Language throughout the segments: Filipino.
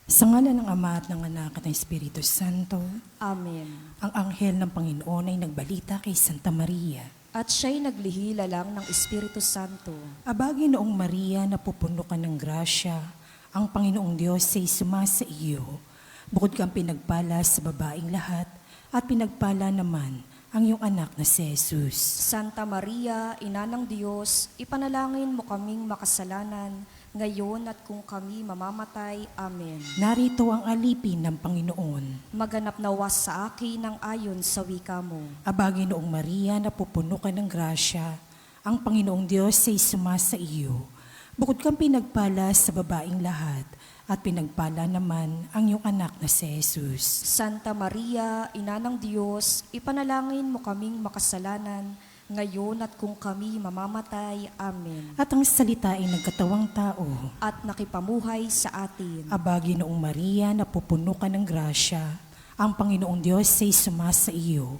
Sa ngalan ng Ama at ng Anak at ng Espiritu Santo, Amen. ang anghel ng Panginoon ay nagbalita kay Santa Maria. At siya'y naglihila lang ng Espiritu Santo. Abagi noong Maria, napupuno ka ng grasya, ang Panginoong Diyos ay sumasa iyo. Bukod kang pinagpala sa babaing lahat, at pinagpala naman ang iyong anak na si Jesus. Santa Maria, Ina ng Diyos, ipanalangin mo kaming makasalanan, ngayon at kung kami mamamatay. Amen. Narito ang alipin ng Panginoon. Maganap nawa sa akin ang ayon sa wika mo. Abagi noong Maria, napupuno ka ng grasya, ang Panginoong Diyos ay sumasa iyo. Bukod kang pinagpala sa babaing lahat, at pinagpala naman ang iyong anak na si Jesus. Santa Maria, Ina ng Diyos, ipanalangin mo kaming makasalanan, ngayon at kung kami mamamatay. Amen. At ang salita ay nagkatawang tao. At nakipamuhay sa atin. Abagi noong Maria, napupuno ka ng grasya, ang Panginoong Diyos ay sumasa iyo.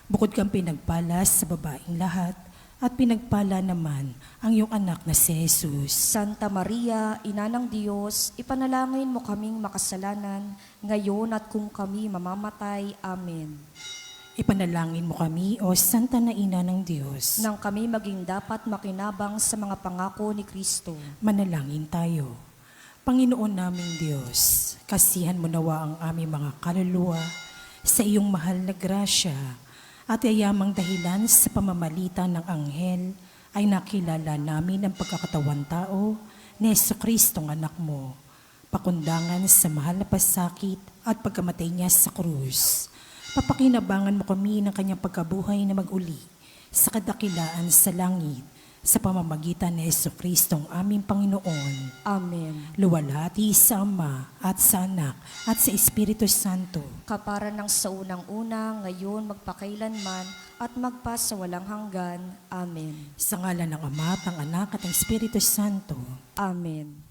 Bukod kang pinagpala sa babaing lahat, at pinagpala naman ang iyong anak na si Jesus. Santa Maria, Ina ng Diyos, ipanalangin mo kaming makasalanan, ngayon at kung kami mamamatay. Amen. Ipanalangin mo kami, O Santa na Ina ng Diyos. Nang kami maging dapat makinabang sa mga pangako ni Kristo. Manalangin tayo. Panginoon naming Diyos, kasihan mo nawa ang aming mga kaluluwa sa iyong mahal na grasya, at yayamang dahilan sa pamamalitan ng anghel ay nakilala namin ang pagkakatawan tao ni Jesucristong anak mo, pakundangan sa mahal na pasakit at pagkamatay niya sa krus. Papakinabangan mo kami ng kanyang pagkabuhay na mag-uli sa kadakilaan sa langit sa pamamagitan ni Jesucristong aming Panginoon. Amen. Luwalhati sa Ama at sa Anak at sa Espiritu Santo. Kapara ng sa unang-una, ngayon, magpakailanman, at magpasawalang hanggan. Amen. Sa ngalan ng Ama at ng Anak at ng Espiritu Santo. Amen.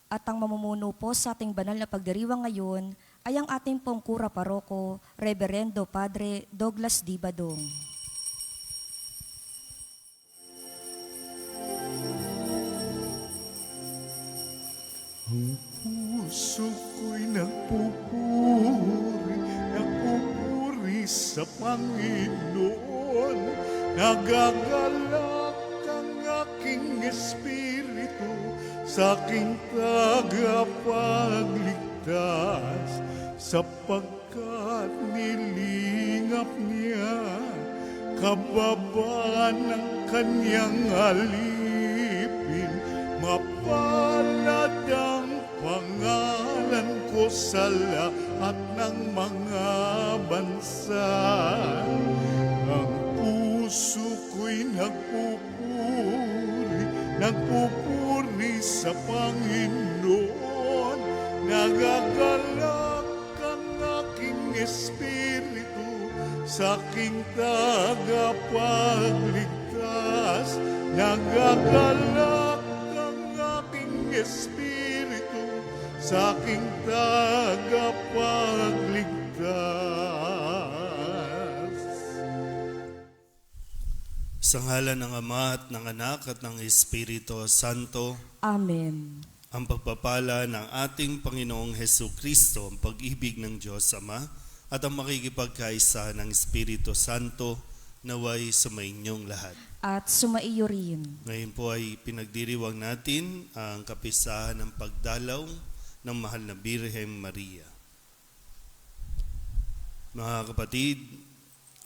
At ang mamumuno po sa ating banal na pagdiriwang ngayon ay ang ating pong Kura Paroko, Reverendo Padre Douglas D. Badong. Ang puso ko'y nagpupuri sa Panginoon. Nagagalak ang aking espiritu sa aking tagapagligtas, sapagkat nilingap niya kababaan ng kanyang alipin. Mapalad ang pangalan ko sa lahat ng mga bansa. Ang puso ko'y nagpupuri sa Panginoon. Nagagalak ang aking espiritu sa aking tagapagligtas. Nagagalak ang aking espiritu sa aking tagapagligtas. Sa ngalan ng Ama at ng Anak at ng Espiritu Santo. Amen. Ang pagpapala ng ating Panginoong Hesukristo, ang pag-ibig ng Diyos Ama, at ang makikipagkaisa ng Espiritu Santo naway sumainyong lahat. At sumaiyo rin. Ngayon po ay pinagdiriwang natin ang kapisahan ng pagdalaw ng mahal na Birhen Maria. Mga kapatid,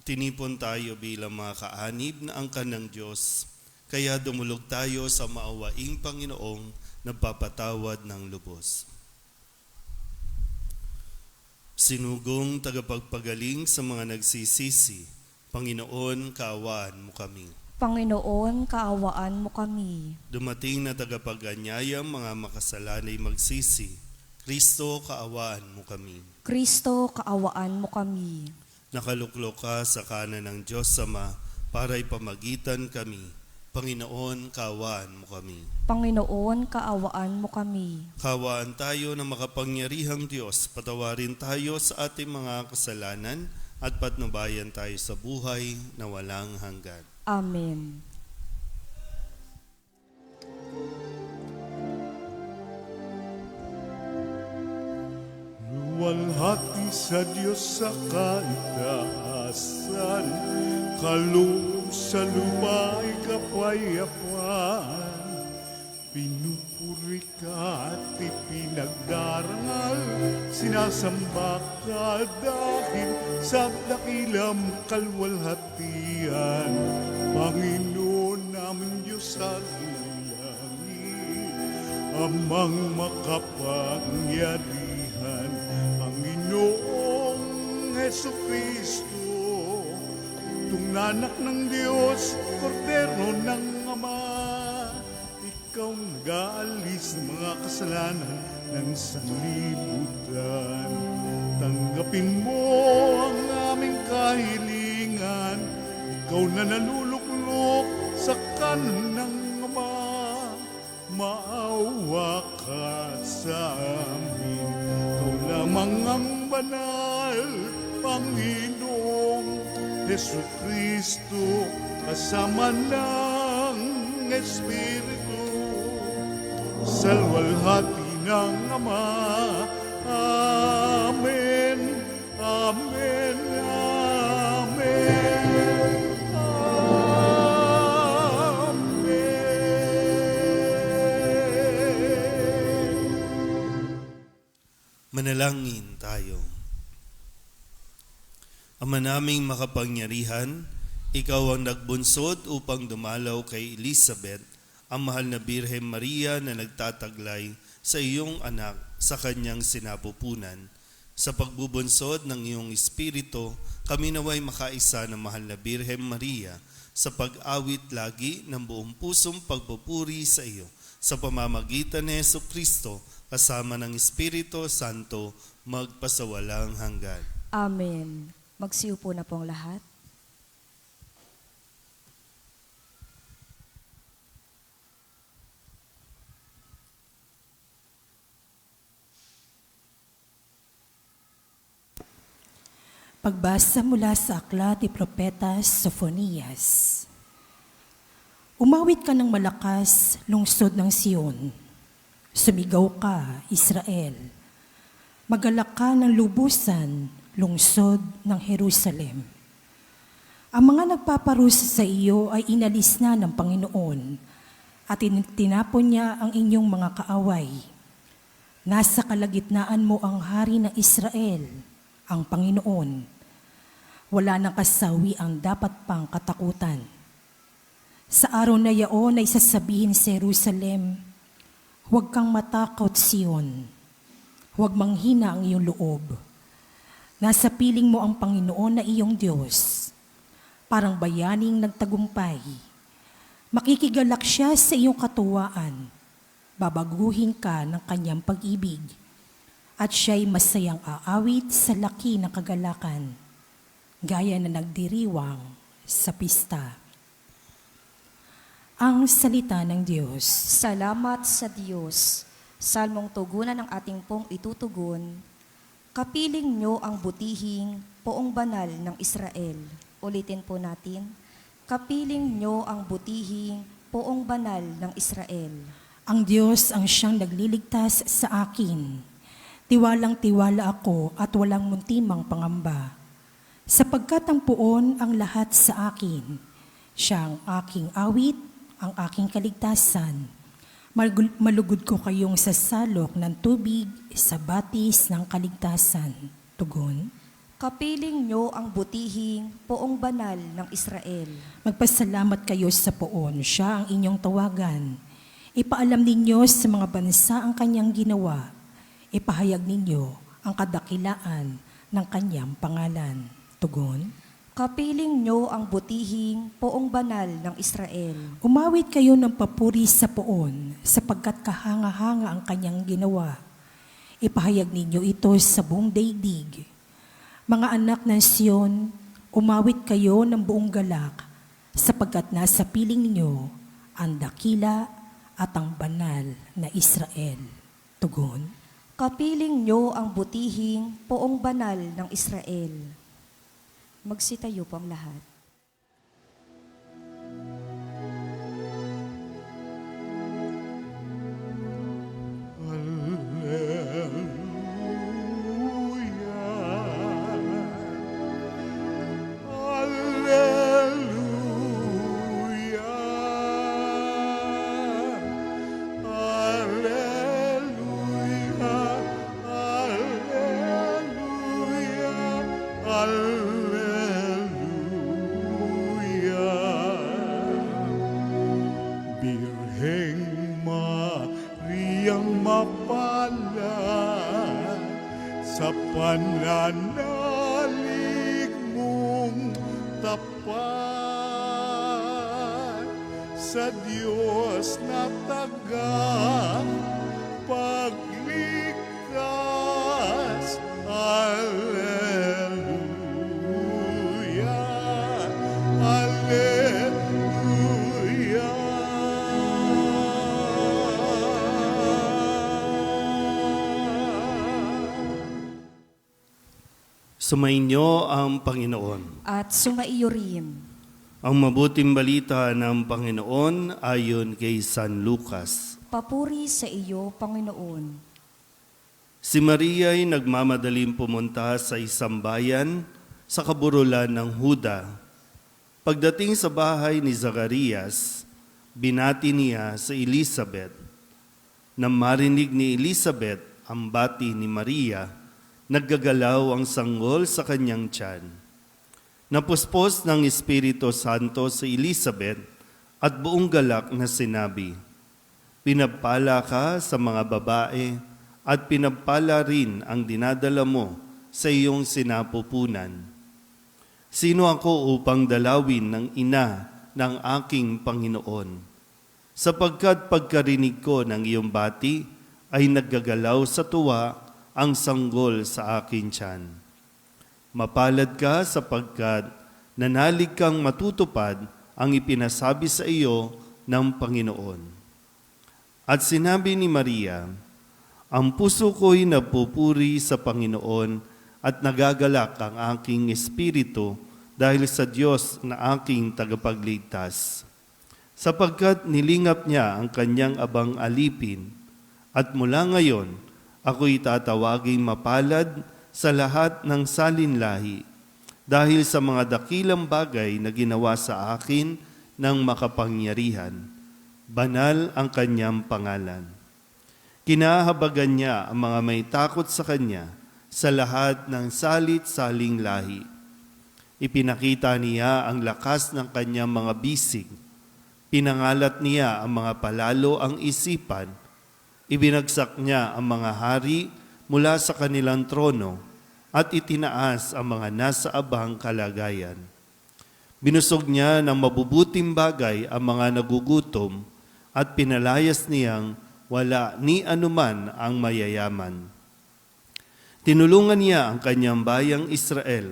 tinipon tayo bilang mga kaanib na angkan ng Diyos, kaya dumulog tayo sa maawaing Panginoong nagpapatawad ng lubos. Sinugong tagapagpagaling sa mga nagsisisi, Panginoon, kaawaan mo kami. Panginoon, kaawaan mo kami. Dumating na tagapag-anyayang mga makasalanay magsisi, Kristo, kaawaan mo kami. Kristo, kaawaan mo kami. Nakaluklok ka sa kanan ng Diyos Ama para ipamagitan kami. Panginoon, kaawaan mo kami. Panginoon, kaawaan mo kami. Kaawaan tayo ng makapangyarihang Diyos, patawarin tayo sa ating mga kasalanan at patnubayan tayo sa buhay na walang hanggan. Amen. Luwalhati sa Diyos sa kaitaasan, kaloob sa luma'y kapayapaan. Pinupuri ka at ipinagdarangal, sinasamba ka dahil sa dakilang kalwalhatian. Panginoon namin Diyos sa langit, amang makapangyarihan, Panginoong Heso Kristo, tungnanak ng Diyos, kordero ng Ama. Ikaw nag-aalis ng mga kasalanan ng sanlibutan. Tanggapin mo ang aming kahilingan. Ikaw na naluluklok sa kanan ng Ama. Maawa ka sa amin. Ikaw lamang ang banal, Panginoong Heso Kristo, kasama ng Espiritu, sa luwalhati ng Ama. Amen, amen, amen, amen. Manalangin tayo. Ama naming makapangyarihan, ikaw ang nagbunsod upang dumalaw kay Elizabeth, ang mahal na Birhen Maria na nagtataglay sa iyong anak sa kanyang sinapupunan. Sa pagbubunsod ng iyong Espiritu, kami naway makaisa ng mahal na Birhen Maria sa pag-awit lagi ng buong pusong pagpupuri sa iyo sa pamamagitan ni Heso Kristo kasama ng Espiritu Santo magpasawalang hanggan. Amen. Magsiupo na pong lahat. Pagbasa mula sa aklat ni Propeta Sofonias. Umawit ka ng malakas, lungsod ng Sion. Sumigaw ka, Israel. Magalak ka ng lubusan, lungsod ng Jerusalem. Ang mga nagpaparusa sa iyo ay inalis na ng Panginoon at tinapon niya ang inyong mga kaaway. Nasa kalagitnaan mo ang hari ng Israel, ang Panginoon. Wala nang kasawi ang dapat pang katakutan. Sa araw na yaon ay sasabihin sa Jerusalem, huwag kang matakot, Sion. Huwag manghina ang iyong loob. Nasa piling mo ang Panginoon na iyong Diyos. Parang bayaning nagtagumpay. Makikigalak siya sa iyong katuwaan. Babaguhin ka ng kanyang pag-ibig. At siya'y masayang aawit sa laki ng kagalakan, gaya na nagdiriwang sa pista. Ang salita ng Diyos. Salamat sa Diyos. Salmong tugunan ng ating pong itutugon. Kapiling nyo ang butihing poong banal ng Israel. Ulitin po natin. Kapiling nyo ang butihing poong banal ng Israel. Ang Diyos ang siyang nagliligtas sa akin. Tiwalang-tiwala ako at walang muntimang pangamba. Sapagkat ang puon ang lahat sa akin. Siya ang aking awit, ang aking kaligtasan. Malugod ko kayong sasalok ng tubig sa batis ng kaligtasan. Tugon. Kapiling nyo ang butihing poong banal ng Israel. Magpasalamat kayo sa poon. Siya ang inyong tawagan. Ipaalam ninyo sa mga bansa ang kanyang ginawa. Ipahayag ninyo ang kadakilaan ng kanyang pangalan. Tugon. Kapiling nyo ang butihing poong banal ng Israel. Umawit kayo ng papuri sa poon, sapagkat kahanga-hanga ang kanyang ginawa. Ipahayag ninyo ito sa buong daigdig. Mga anak ng Sion, umawit kayo ng buong galak, sapagkat nasa piling ninyo ang dakila at ang banal na Israel. Tugon. Kapiling nyo ang butihing poong banal ng Israel. Magsitayo po ang lahat. pananalig mong tapat sa Diyos na tagapagligtas. Alleluia, Alleluia. Sumainyo ang Panginoon. At sumaiyo rin. Ang mabuting balita ng Panginoon ayon kay San Lucas. Papuri sa iyo, Panginoon. Si Maria ay nagmamadaling pumunta sa isang bayan sa kaburulan ng Huda. Pagdating sa bahay ni Zacarias, binati niya si Elizabeth. Nang marinig ni Elizabeth ang bati ni Maria, naggagalaw ang sanggol sa kanyang tiyan. Napuspos ng Espiritu Santo si Elizabeth at buong galak na sinabi, "Pinagpala ka sa mga babae at pinagpala rin ang dinadala mo sa iyong sinapupunan. Sino ako upang dalawin ng ina ng aking Panginoon? Sapagkat pagkarinig ko ng iyong bati ay naggagalaw sa tuwa ang sanggol sa akin tiyan. Mapalad ka sapagkat nanalig kang matutupad ang ipinasabi sa iyo ng Panginoon." At sinabi ni Maria, "Ang puso ko'y nagpupuri sa Panginoon at nagagalak ang aking espiritu dahil sa Diyos na aking tagapagligtas. Sapagkat nilingap niya ang kanyang abang alipin at mula ngayon, ako'y tatawaging mapalad sa lahat ng salinlahi dahil sa mga dakilang bagay na ginawa sa akin ng makapangyarihan. Banal ang kanyang pangalan. Kinahabagan niya ang mga may takot sa kanya sa lahat ng salit-saling lahi. Ipinakita niya ang lakas ng kanyang mga bisig. Pinangalat niya ang mga palalo ang isipan. Ibinagsak niya ang mga hari mula sa kanilang trono at itinaas ang mga nasa abang kalagayan. Binusog niya ng mabubuting bagay ang mga nagugutom at pinalayas niyang wala ni anuman ang mayayaman. Tinulungan niya ang kanyang bayang Israel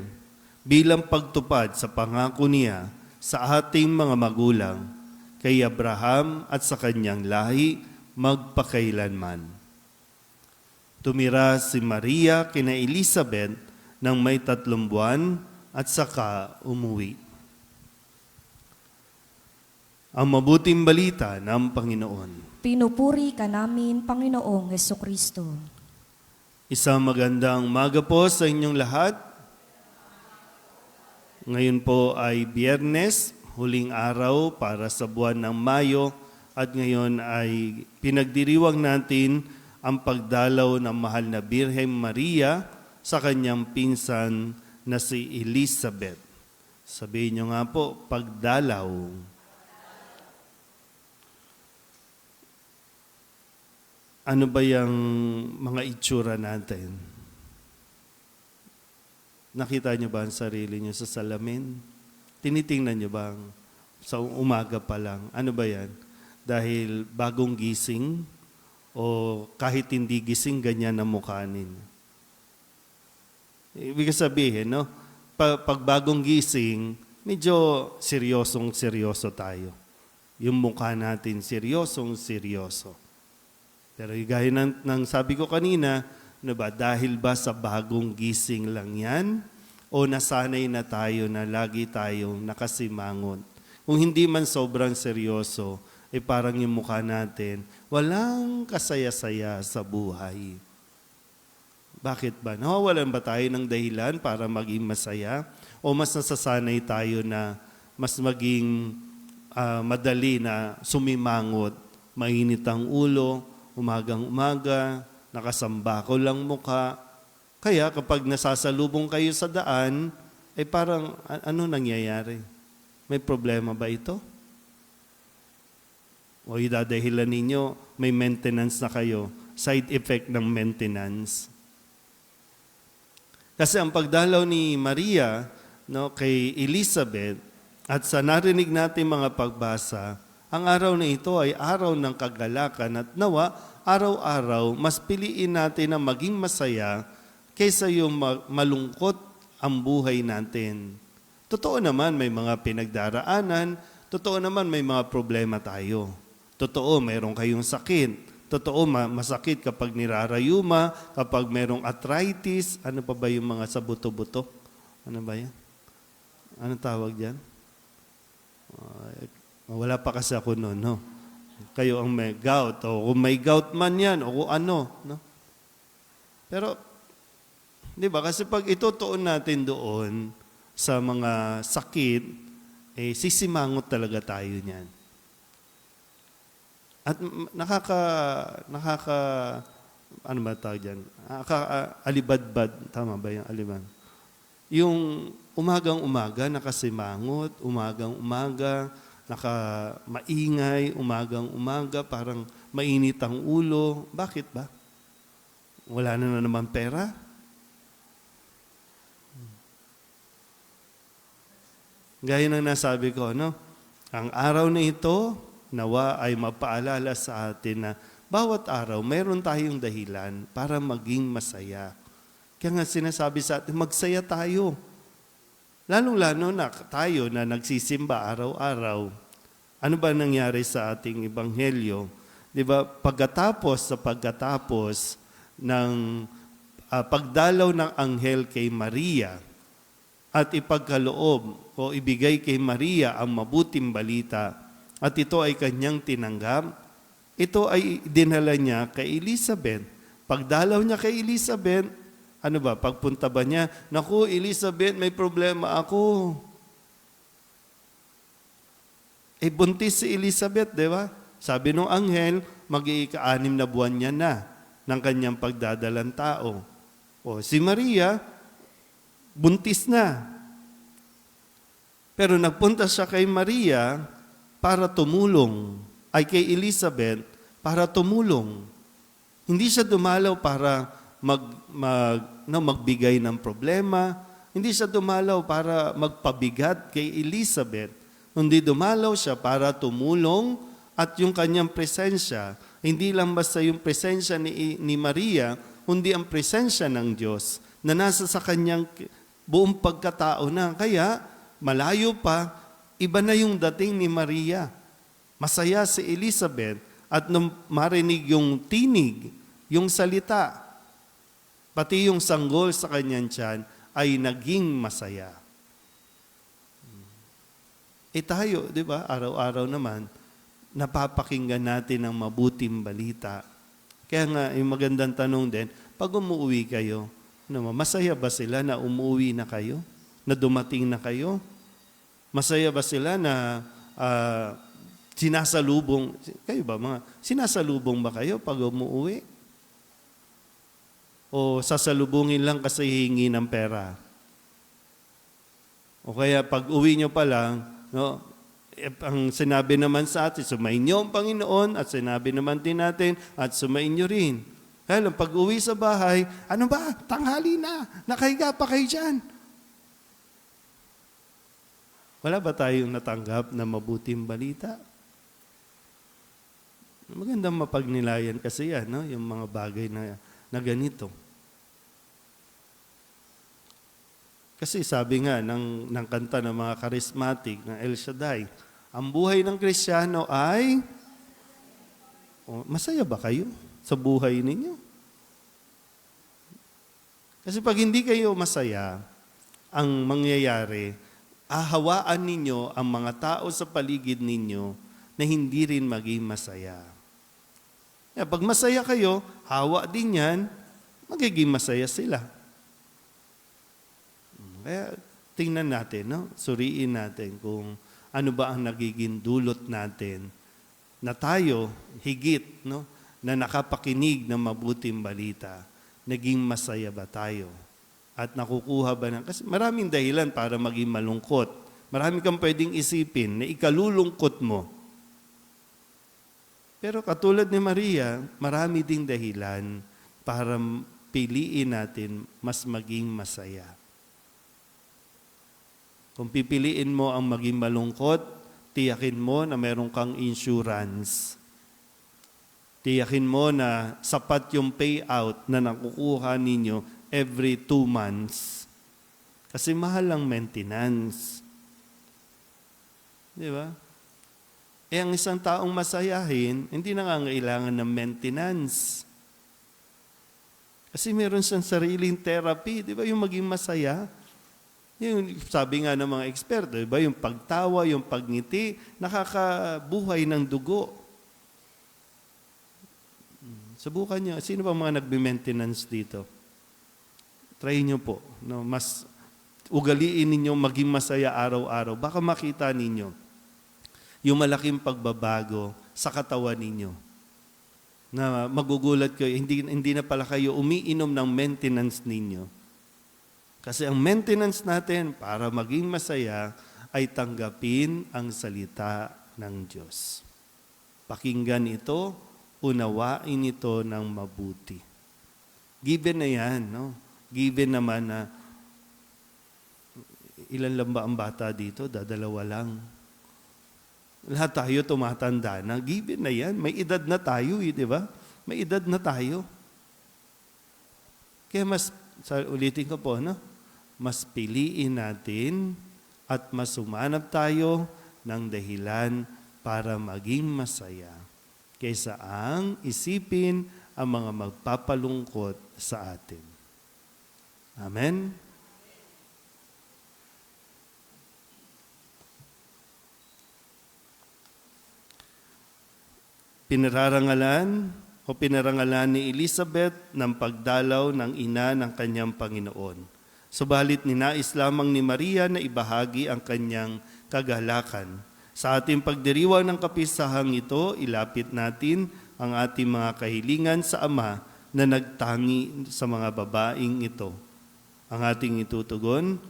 bilang pagtupad sa pangako niya sa ating mga magulang, kay Abraham at sa kanyang lahi magpakailanman. Tumira si Maria kina Elizabeth ng may 3 buwan at saka umuwi. Ang mabuting balita ng Panginoon. Pinupuri ka namin, Panginoong Hesukristo. Isang magandang umaga po sa inyong lahat. Ngayon po ay Biyernes, huling araw para sa buwan ng Mayo, at ngayon ay pinagdiriwang natin ang pagdalaw ng mahal na Birhen Maria sa kanyang pinsan na si Elizabeth. Sabihin niyo nga po, pagdalaw. Ano ba yung mga itsura natin? Nakita niyo ba ang sarili niyo sa salamin? Tinitingnan niyo ba sa umaga pa lang? Ano ba yan? Dahil bagong gising o kahit hindi gising, ganyan ang mukha ninyo. Ibig sabihin, no? Pag bagong gising, medyo seryoso tayo. Yung mukha natin, seryoso. Pero gaya ng sabi ko kanina, ano ba, dahil ba sa bagong gising lang yan? O nasanay na tayo na lagi tayong nakasimangot? Kung hindi man sobrang seryoso, parang yung mukha natin, walang kasaya-saya sa buhay. Bakit ba? Nawawalan ba tayo ng dahilan para maging masaya? O mas nasasanay tayo na mas maging madali na sumimangot, mainit ang ulo, umagang-umaga, nakasambako lang mukha. Kaya kapag nasasalubong kayo sa daan, parang ano nangyayari? May problema ba ito? O idadahilan ninyo, may maintenance na kayo, side effect ng maintenance. Kasi ang pagdalaw ni Maria, no, kay Elizabeth, at sa narinig natin mga pagbasa, ang araw na ito ay araw ng kagalakan at nawa, araw-araw, mas piliin natin na maging masaya kaysa yung malungkot ang buhay natin. Totoo naman may mga pinagdaraanan, totoo naman may mga problema tayo. Totoo, mayroon kayong sakit. Totoo, masakit kapag nirarayuma, kapag mayroong arthritis. Ano pa ba yung mga sa buto-buto? Ano ba yan? Ano tawag dyan? Wala pa kasi ako noon, no? Kayo ang may gout, o kung may gout man yan, o kung ano, no? Pero, di ba, kasi pag itutuon natin doon sa mga sakit, sisimangot talaga tayo niyan. At ano ba tawag dyan? Alibadbad, tama ba yung alibad? Yung umagang-umaga, nakasimangot, umagang-umaga, maingay, umagang-umaga, parang mainit ang ulo. Bakit ba? Wala na naman pera? Gaya ng nasabi ko, no? Ang araw na ito, nawa ay mapaalala sa atin na bawat araw, mayroon tayong dahilan para maging masaya. Kaya nga sinasabi sa atin, magsaya tayo. Lalong-lalo na tayo na nagsisimba araw-araw. Ano ba nangyari sa ating ebanghelyo? Di ba, pagkatapos ng pagdalaw ng anghel kay Maria at ipagkaloob o ibigay kay Maria ang mabuting balita at ito ay kanyang tinanggap, ito ay dinala niya kay Elizabeth. Pagdalaw niya kay Elizabeth, ano ba, pagpunta ba niya, naku, Elizabeth, may problema ako. Buntis si Elizabeth, di ba? Sabi nung anghel, mag-iika-6 na buwan niya na ng kanyang pagdadalang tao. O si Maria, buntis na. Pero nagpunta siya kay Maria para tumulong, ay kay Elizabeth para tumulong. Hindi siya dumalaw para magbigay ng problema. Hindi siya dumalaw para magpabigat kay Elizabeth. Hindi dumalaw siya para tumulong at yung kanyang presensya, hindi lang basta yung presensya ni Maria, kundi ang presensya ng Diyos na nasa sa kanyang buong pagkatao na. Kaya malayo pa, iba na yung dating ni Maria. Masaya si Elizabeth at nung marinig yung tinig, yung salita, pati yung sanggol sa kanyang tiyan ay naging masaya. Tayo, di ba, araw-araw naman, napapakinggan natin ang mabuting balita. Kaya nga, yung magandang tanong din, pag umuwi kayo, masaya ba sila na umuwi na kayo? Na dumating na kayo? Masaya ba sila na sinasalubong? Kayo ba, sinasalubong ba kayo pag umuwi? O sasalubungin lang kasi hingi ng pera? O kaya pag uwi nyo pa lang, no, ang sinabi naman sa atin, sumayin nyo ang Panginoon at sinabi naman din natin at sumayin nyo rin. Kaya lang, pag uwi sa bahay, ano ba? Tanghali na. Nakahiga pa kayo dyan. Wala ba tayong natanggap na mabuting balita? Magandang mapagnilayan kasi yan, no? Yung mga bagay na ganito. Kasi sabi nga ng kanta ng mga charismatic ng El Shaddai, ang buhay ng Kristiyano ay, masaya ba kayo sa buhay ninyo? Kasi pag hindi kayo masaya, ang mangyayari, ahawaan ninyo ang mga tao sa paligid ninyo na hindi rin maging masaya. Kaya pag masaya kayo, hawa din yan, magiging masaya sila. Kaya tingnan natin, no? Suriin natin kung ano ba ang nagiging dulot natin na tayo higit, no? Na nakapakinig ng mabuting balita. Naging masaya ba tayo? At nakukuha ba ng... Kasi maraming dahilan para maging malungkot. Marami kang pwedeng isipin na ikalulungkot mo. Pero katulad ni Maria, marami ding dahilan para piliin natin mas maging masaya. Kung pipiliin mo ang maging malungkot, tiyakin mo na meron kang insurance. Tiyakin mo na sapat yung payout na nakukuha ninyo every 2 months. Kasi mahal ang maintenance. Di ba? Ang isang taong masayahin, hindi nangangailangan ng maintenance. Kasi meron siyang sariling therapy, di ba? Yung maging masaya. Yung sabi nga ng mga eksperto, di ba? Yung pagtawa, yung pagngiti, nakakabuhay ng dugo. Subukan nyo. Sino ba mga nagbe-maintenance dito? Try nyo po. No? Mas ugaliin ninyo maging masaya araw-araw. Baka makita ninyo yung malaking pagbabago sa katawan ninyo. Na magugulat kayo, hindi na pala kayo umiinom ng maintenance ninyo. Kasi ang maintenance natin para maging masaya ay tanggapin ang salita ng Diyos. Pakinggan ito, unawain ito ng mabuti. Given na yan, no? Given naman na ilan lang ba ang bata dito? Dadalawa lang. Lahat tayo tumatanda na. Given na yan. May edad na tayo, di ba? May edad na tayo. Kaya ulitin ko po, no? Mas piliin natin at mas sumanap tayo ng dahilan para maging masaya kaysa ang isipin ang mga magpapalungkot sa atin. Amen? Pinarangalan ni Elizabeth ng pagdalaw ng ina ng kanyang Panginoon. Subalit ninais lamang ni Maria na ibahagi ang kanyang kagalakan. Sa ating pagdiriwang ng kapisahang ito, ilapit natin ang ating mga kahilingan sa Ama na nagtangi sa mga babaeng ito. Ang ating itutugon,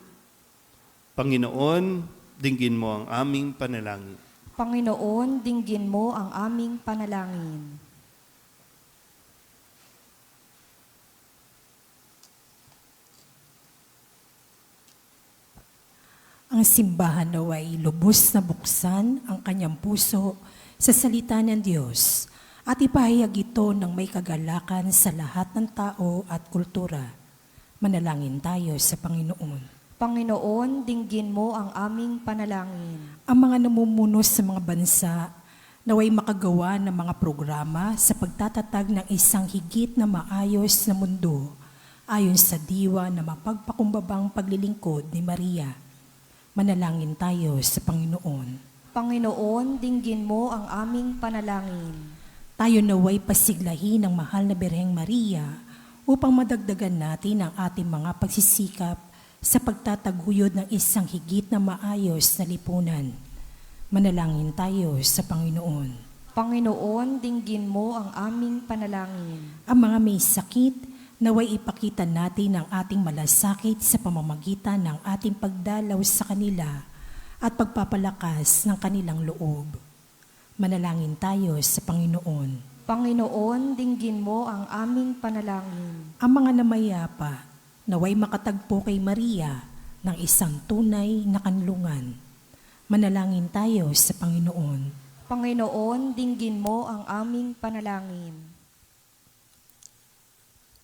Panginoon, dinggin mo ang aming panalangin. Panginoon, dinggin mo ang aming panalangin. Ang simbahan naway lubos na buksan ang kanyang puso sa salita ng Diyos at ipahayag ito ng may kagalakan sa lahat ng tao at kultura. Manalangin tayo sa Panginoon. Panginoon, dinggin mo ang aming panalangin. Ang mga namumuno sa mga bansa naway makagawa ng mga programa sa pagtatatag ng isang higit na maayos na mundo ayon sa diwa na mapagpakumbabang paglilingkod ni Maria. Manalangin tayo sa Panginoon. Panginoon, dinggin mo ang aming panalangin. Tayo naway pasiglahin ng mahal na Birheng Maria upang madagdagan natin ang ating mga pagsisikap sa pagtataguyod ng isang higit na maayos na lipunan. Manalangin tayo sa Panginoon. Panginoon, dinggin mo ang aming panalangin. Ang mga may sakit, naway ipakita natin ang ating malasakit sa pamamagitan ng ating pagdalaw sa kanila at pagpapalakas ng kanilang loob. Manalangin tayo sa Panginoon. Panginoon, dinggin mo ang aming panalangin. Ang mga namayapa, naway makatagpo kay Maria ng isang tunay na kanlungan. Manalangin tayo sa Panginoon. Panginoon, dinggin mo ang aming panalangin.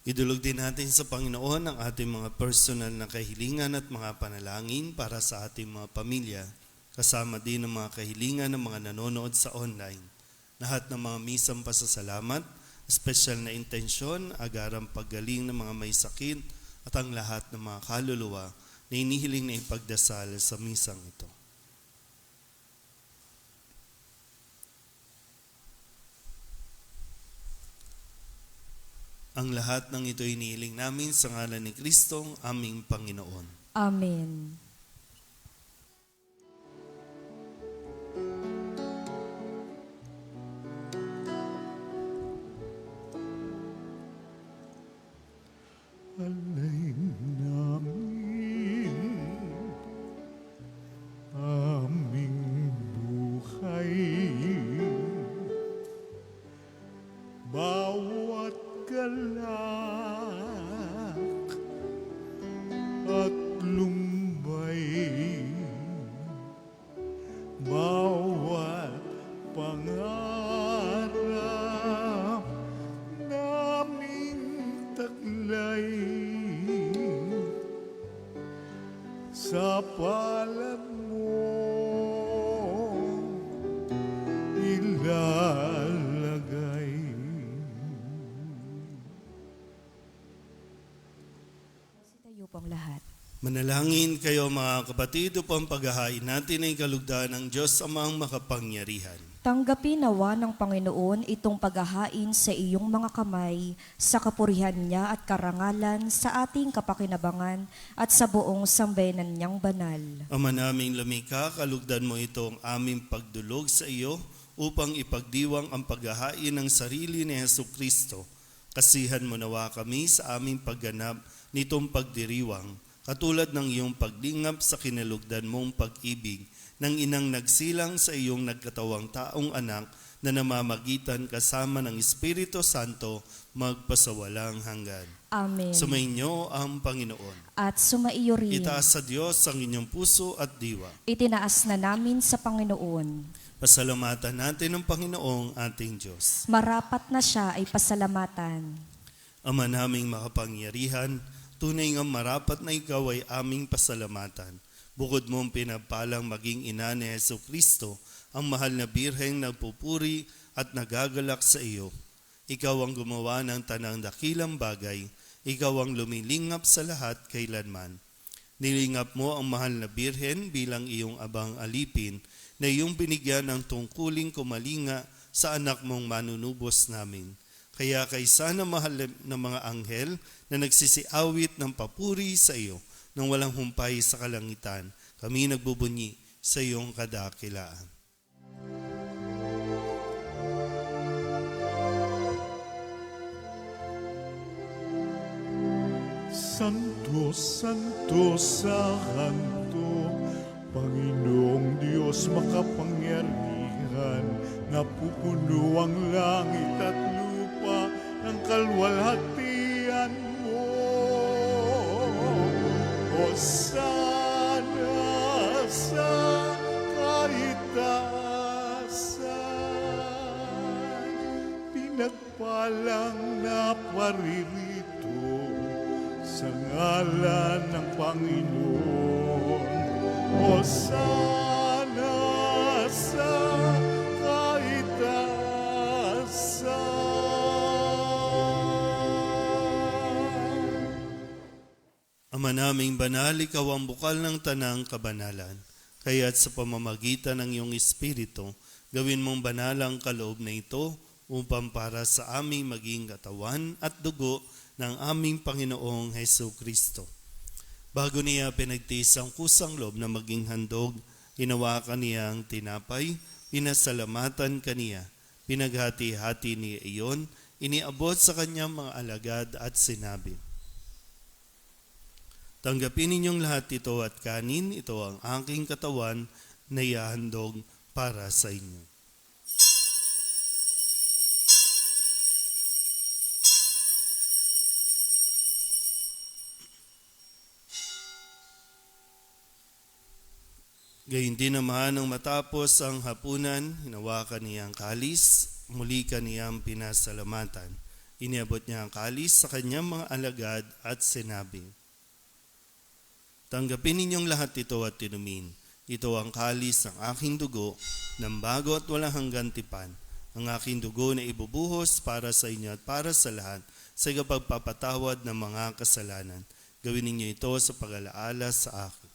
Idulog din natin sa Panginoon ang ating mga personal na kahilingan at mga panalangin para sa ating mga pamilya, kasama din ang mga kahilingan ng mga nanonood sa online. Lahat ng mga misang pasasalamat, special na intensyon, agarang paggaling ng mga may sakit at ang lahat ng mga kaluluwa na inihiling na ipagdasal sa misang ito. Ang lahat ng ito inihiling namin sa ngalan ni Kristong aming Panginoon. Amen. Alay namin aming buhay, bawat galaw Manalangin kayo mga kapatid upang paghahain natin ay kalugdan ng Diyos Amang makapangyarihan. Tanggapin nawa ng Panginoon itong paghahain sa iyong mga kamay, sa kapurihan niya at karangalan, sa ating kapakinabangan at sa buong sambayanan niyang banal. Ama naming lumikha, kalugdan mo itong aming pagdulog sa iyo upang ipagdiwang ang paghahain ng sarili ni Hesukristo. Kasihan mo nawa kami sa aming pagganap nitong pagdiriwang, katulad ng iyong paglingap sa kinalugdan mong pag-ibig, ng inang nagsilang sa iyong nagkatawang taong anak na namamagitan kasama ng Espiritu Santo magpasawalang hanggan. Amen. Sumainyo ang Panginoon. At sumaiyo rin. Itaas sa Diyos ang inyong puso at diwa. Itinaas na namin sa Panginoon. Pasalamatan natin ang Panginoong ating Diyos. Marapat na siya ay pasalamatan. Ama naming makapangyarihan, tunay nga marapat na ikaw ay aming pasalamatan. Bukod mong pinapalang maging ina ni Hesukristo, ang mahal na birheng nagpupuri at nagagalak sa iyo. Ikaw ang gumawa ng tanang dakilang bagay, ikaw ang lumilingap sa lahat kailanman. Nilingap mo ang mahal na birhen bilang iyong abang alipin, na iyong binigyan ng tungkuling kumalinga sa anak mong manunubos namin. Kaya kaysa na mahal na mga anghel na nagsisiawit ng papuri sa iyo, nang walang humpay sa kalangitan, kami nagbubunyi sa iyong kadakilaan. Santo, Santo, Santo, Panginoong Diyos makapangyarihan, napupuno ang langit at lupa ng kalwalhatian mo. Hosana sa kaitaasan, pinagpalang na paririto sa ngalan ng Panginoon. Hosana sa kaitaasan. Ama naming banal, ikaw ang bukal ng tanang kabanalan. Kaya't sa pamamagitan ng iyong Espiritu, gawin mong banal ang kaloob na ito upang para sa aming maging katawan at dugo ng aming Panginoong Hesukristo. Bago niya pinagtiis ang kusang loob na maging handog, hinawakan niya ang tinapay, pinasalamatan kaniya, pinaghati-hati niya iyon, iniabot sa kanyang mga alagad at sinabi, tanggapin ninyong lahat ito at kanin, ito ang aking katawan na ihahandog para sa inyo. Gayun din naman nang matapos ang hapunan, hinawakan niya ang kalis, muli kaniyang pinasalamatan. Iniabot niya ang kalis sa kanyang mga alagad at sinabi, tanggapin ninyong lahat ito at tinumin. Ito ang kalis ng aking dugo, ng bago at walang hanggang tipan. Ang aking dugo na ibubuhos para sa inyo at para sa lahat sa pagpapatawad ng mga kasalanan. Gawin ninyo ito sa pag-alaala sa akin.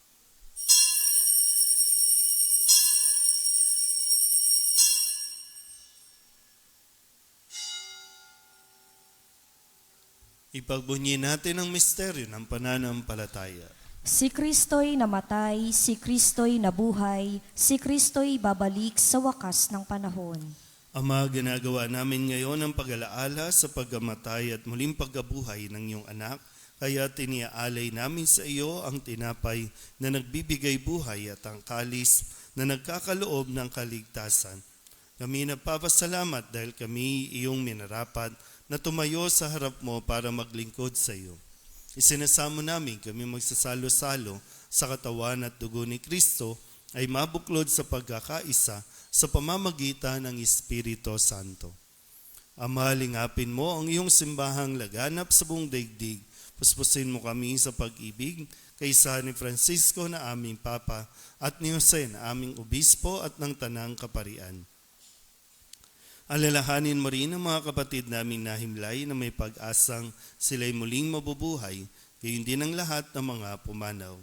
Ipagbunyi natin ang misteryo ng pananampalataya. Si Kristo'y namatay, si Kristo'y nabuhay, si Kristo'y babalik sa wakas ng panahon. Ama, ginagawa namin ngayon ang pag-alaala sa pagkamatay at muling pagkabuhay ng iyong anak, kaya tiniaalay namin sa iyo ang tinapay na nagbibigay buhay at ang kalis na nagkakaloob ng kaligtasan. Kami nagpapasalamat dahil kami iyong minarapat na tumayo sa harap mo para maglingkod sa iyo. Isinasamo namin kami magsasalo-salo sa katawan at dugo ni Kristo ay mabuklod sa pagkakaisa sa pamamagitan ng Espiritu Santo. Ama, lingapin mo ang iyong simbahang laganap sa buong daigdig. Puspusin mo kami sa pag-ibig kaysa ni Francisco na aming Papa at ni Jose na aming Obispo at ng Tanang Kaparian. Alalahanin mo rin ang mga kapatid naming nahimlay na may pag-asang sila'y muling mabubuhay. gayon din ang lahat ng mga pumanaw.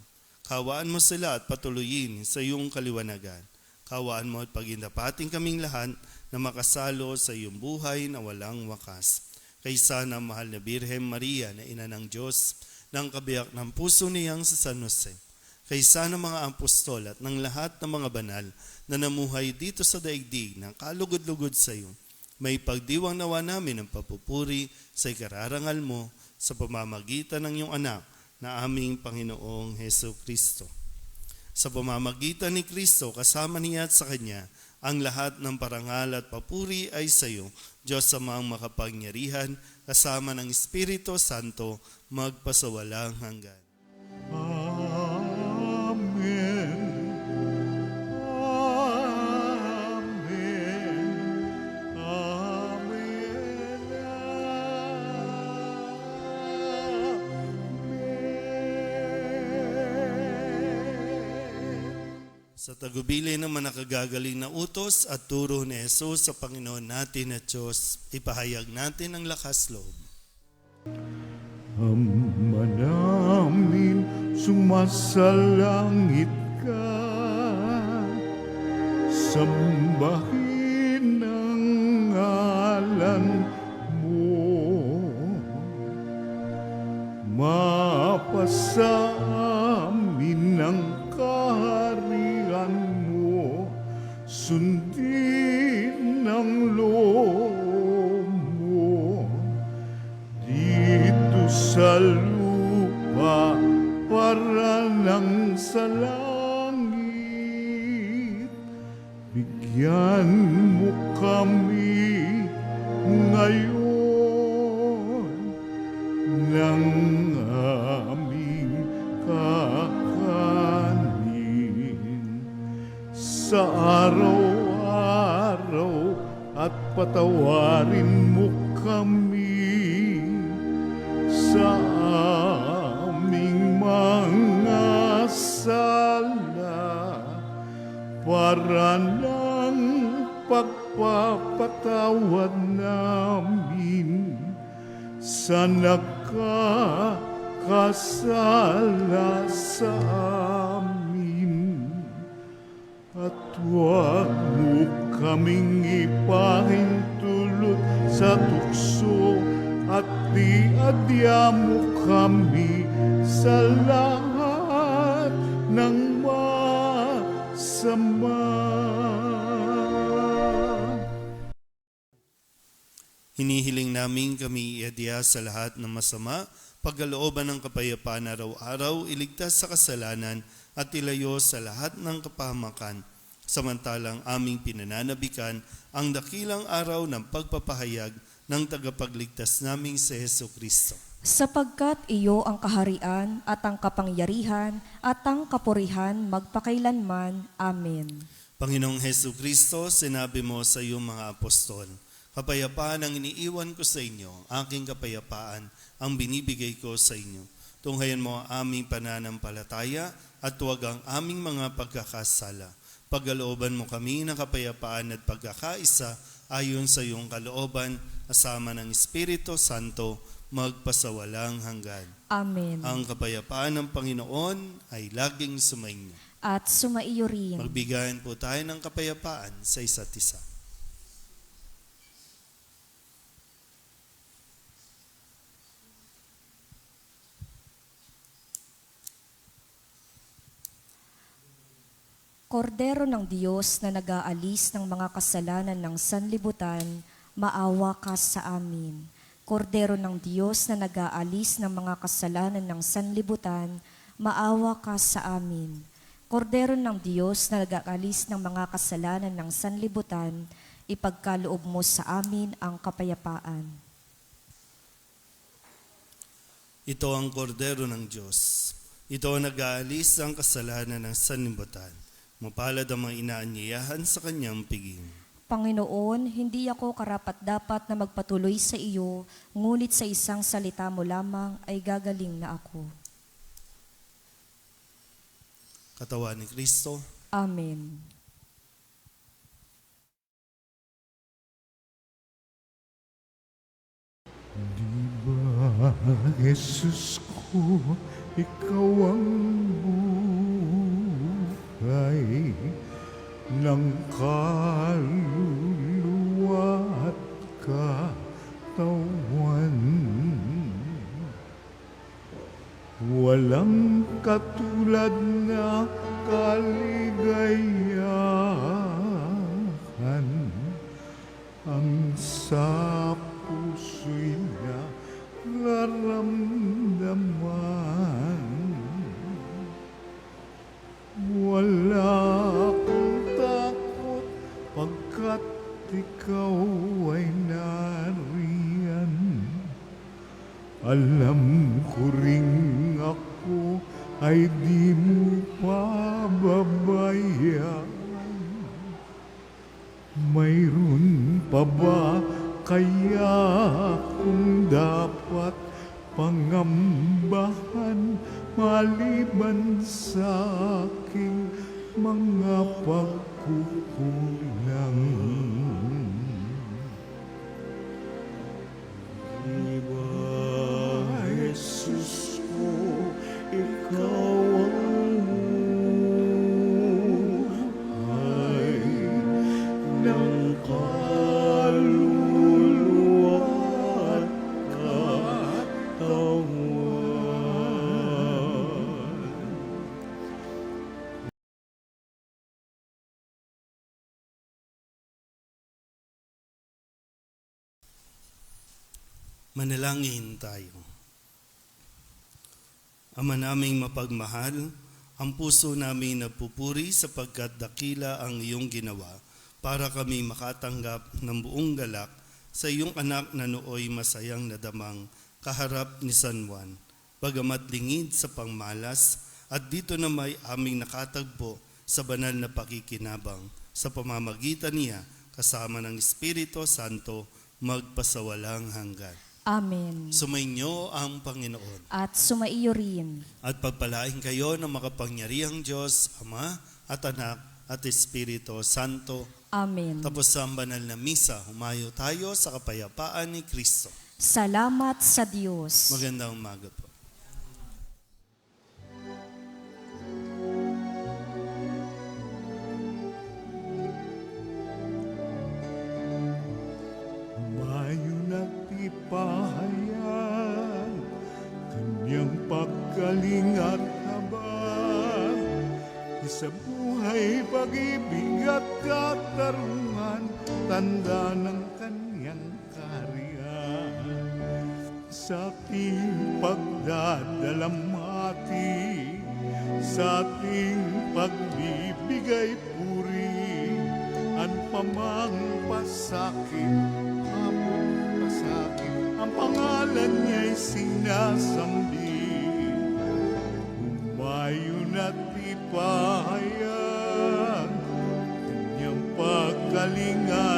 Kawaan mo sila at patuloyin sa iyong kaliwanagan. Kawaan mo at pagindapating kaming lahat na makasalo sa iyong buhay na walang wakas. Kaysa ng mahal na Birhen Maria na ina ng Diyos, ng kabiyak ng puso niyang sa San Jose. Kaysa ng mga apostol at ng lahat ng mga banal na namuhay dito sa daigdig ng kalugod-lugod sa iyo, may pagdiwang nawa namin ng papupuri sa ikararangal mo sa pamamagitan ng iyong anak na aming Panginoong Heso Kristo. Sa pamamagitan ni Kristo, kasama niya at sa Kanya, ang lahat ng parangal at papuri ay sa iyo, Diyos Amang makapangyarihan, kasama ng Espiritu Santo, magpasawalang hanggan. Amen. Amen. Sa tagubili ng manakagagaling na utos at turo ni Jesus sa Panginoon natin at Diyos, ipahayag natin ang lakas loob. Ama namin, sumasalangit ka, sambahin ang ngalan mo, mapasa amin ang kaharian mo, sundin ang loob mo, dito sa lupa para lang sa langit. Bigyan mo kami ngayon ng aming kakanin sa araw-araw at patawarin mo kami sa aming mga sala para ng pagpapatawad namin sa nagkakasala sa amin. At huwag mo kaming ipahintulot sa tukso at diadya mo kami sa lahat ng masama. Hinihiling namin kami iadya sa lahat ng masama, pagkalooban ng kapayapaan araw-araw, iligtas sa kasalanan at ilayo sa lahat ng kapahamakan. Samantalang aming pinananabikan ang dakilang araw ng pagpapahayag ng tagapagligtas naming si Heso Kristo. Sapagkat iyo ang kaharian at ang kapangyarihan at ang kapurihan magpakailanman. Amen. Panginoong Heso Kristo, sinabi mo sa iyong mga apostol, kapayapaan ang iniiwan ko sa inyo, aking kapayapaan ang binibigay ko sa inyo. Tunghayan mo ang aming pananampalataya at huwag ang aming mga pagkakasala. Pagkalooban mo kami ng kapayapaan at pagkakaisa ayon sa iyong kalooban, kasama ng Espiritu Santo, magpasawalang hanggan. Amen. Ang kapayapaan ng Panginoon ay laging sumainyo. At sumaiyo rin. Magbigayan po tayo ng kapayapaan sa isa't isa. Kordero ng Diyos na nag-aalis ng mga kasalanan ng sanlibutan, maawa ka sa amin. Kordero ng Diyos na nag-aalis ng mga kasalanan ng sanlibutan, maawa ka sa amin. Kordero ng Diyos na nag-aalis ng mga kasalanan ng sanlibutan, ipagkaloob mo sa amin ang kapayapaan. Ito ang kordero ng Diyos. Ito ang nag-aalis ng kasalanan ng sanlibutan. Mapalad ang mga inaanyayahan sa kanyang piging. Panginoon, hindi ako karapat-dapat na magpatuloy sa iyo, ngunit sa isang salita mo lamang ay gagaling na ako. Katawan ni Kristo. Amen. Di ba, Jesus ko, ikaw ang buhay ng kaluluwa at katawan. Walang katulad na kaligayahan ang sa puso'y nararamdaman. Wala akong takot pagkat ikaw ay nariyan. Alam ko ring ako ay di mo pababayaan. Mayroon pa ba kaya kung dapat pangambahan maliban sa aking mga pagkukulang? Diba, Jesus ko, ikaw ang buhay ng kaluluwa at katawan. Manalangin tayo. Ama naming mapagmahal, ang puso namin nagpupuri sapagkat dakila ang iyong ginawa para kami makatanggap ng buong galak sa iyong anak na nooy masayang nadamang kaharap ni San Juan. Bagamat lingid sa pangmalas at dito na may aming nakatagpo sa banal na pakikinabang sa pamamagitan niya kasama ng Espiritu Santo magpasawalang hanggan. Amen. Sumainyo ang Panginoon. At sumaiyo rin. At pagpalain kayo ng makapangyarihang Diyos, Ama at Anak at Espiritu Santo. Amen. Tapos sa banal na misa, humayo tayo sa kapayapaan ni Kristo. Salamat sa Diyos. Magandang umaga po. Mayon at ipahayag kanyang paggaling at habag. Sa buhay, pag-ibig at katarungan, tanda ng kanyang kaharian. Sa ating pagdadalamhati, sa ating pagbibigay puri, ang pamangpasakit, ang pangalan niya'y sinasambi. Humayon at ipahayag kanyang pagkalinga